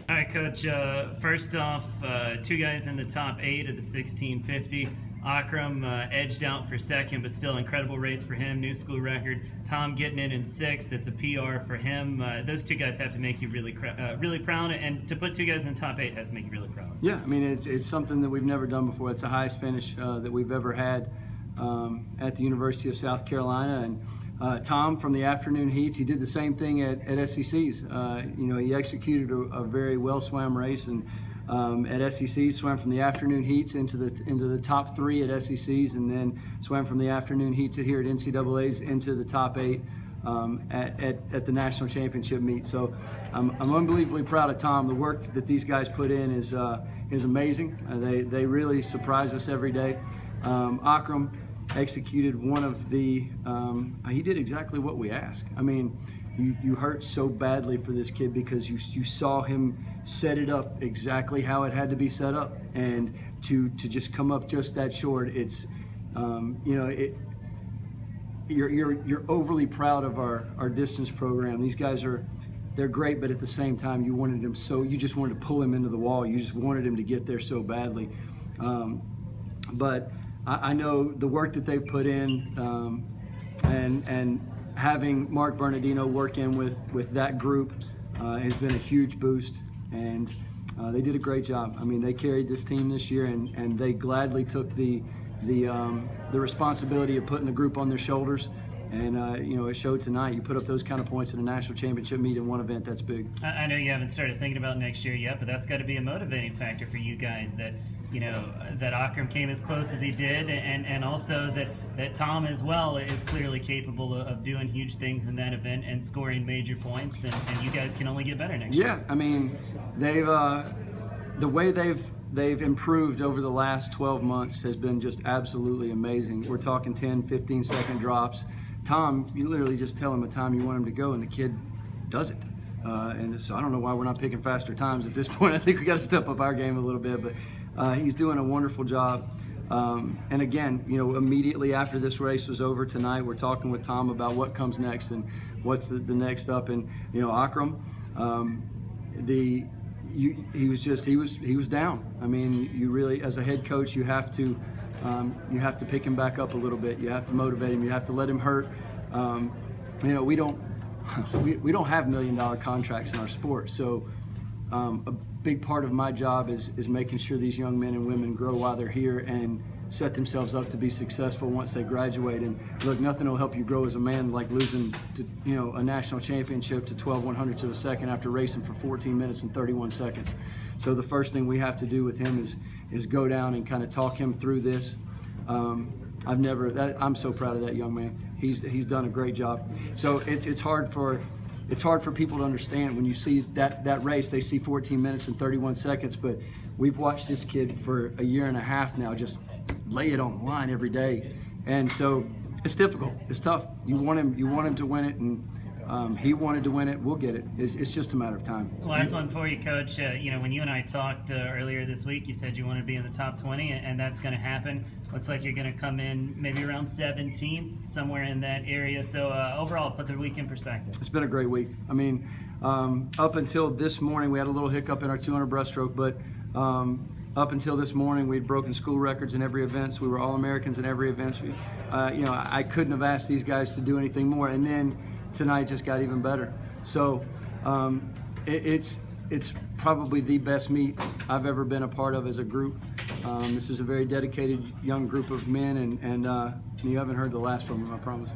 All right, Coach. First off, two guys in the top 8 of the 1650. Akram edged out for second, but still incredible race for him, new school record. Tom getting in 6th. That's a PR for him. Those two guys have to make you really proud, and to put two guys in the top 8 has to make you really proud. Yeah, I mean it's something that we've never done before. It's the highest finish that we've ever had at the University of South Carolina. And Tom, from the afternoon heats, he did the same thing at SEC's. He executed a very well swam race, and at SEC's swam from the afternoon heats into the top 3 at SEC's, and then swam from the afternoon heats here at NCAA's into the top 8 at the national championship meet. So I'm unbelievably proud of Tom. The work that these guys put in is amazing. They really surprise us every day. Akram executed one of the he did exactly what we asked. I mean, you hurt so badly for this kid because you saw him set it up exactly how it had to be set up, and to just come up just that short, it's you're overly proud of our distance program. These guys they're great, but at the same time you just wanted to pull him into the wall. You just wanted him to get there so badly. But I know the work that they've put in, and having Mark Bernardino work in with that group has been a huge boost, and they did a great job. I mean, they carried this team this year, and they gladly took the responsibility of putting the group on their shoulders. And it showed tonight. You put up those kind of points in a national championship meet in one event, that's big. I know you haven't started thinking about next year yet, but that's got to be a motivating factor for you guys, that that Akram came as close as he did, and also that Tom as well is clearly capable of doing huge things in that event and scoring major points, and you guys can only get better next year. Yeah, I mean, they've the way they've improved over the last 12 months has been just absolutely amazing. We're talking 10, 15-second drops. Tom, you literally just tell him a time you want him to go, and the kid does it. And so I don't know why we're not picking faster times at this point. I think we got to step up our game a little bit, but he's doing a wonderful job. And again, immediately after this race was over tonight, we're talking with Tom about what comes next and what's the next up. And Akram, he was down. I mean, you really, as a head coach, you have to pick him back up a little bit. You have to motivate him. You have to let him hurt. We don't have $1 million contracts in our sport, so a big part of my job is making sure these young men and women grow while they're here and set themselves up to be successful once they graduate. And look, nothing will help you grow as a man like losing to a national championship to 12/100ths of a second after racing for 14 minutes and 31 seconds. So the first thing we have to do with him is go down and kind of talk him through this. I'm so proud of that young man. He's done a great job. So it's hard for people to understand when you see that race. They see 14 minutes and 31 seconds, but we've watched this kid for a year and a half now just lay it on the line every day, and so it's difficult. It's tough. You want him to win it, and he wanted to win it. We'll get it. It's just a matter of time. Last one for you, Coach. When you and I talked earlier this week, you said you want to be in the top 20, and that's going to happen. Looks like you're going to come in maybe around 17th, somewhere in that area. So overall, put the week in perspective. It's been a great week. I mean, up until this morning, we had a little hiccup in our 200 breaststroke, but up until this morning, we'd broken school records in every event. So we were All-Americans in every event. So I couldn't have asked these guys to do anything more. And then tonight just got even better. So it's probably the best meet I've ever been a part of as a group. This is a very dedicated young group of men, and you haven't heard the last from them, I promise.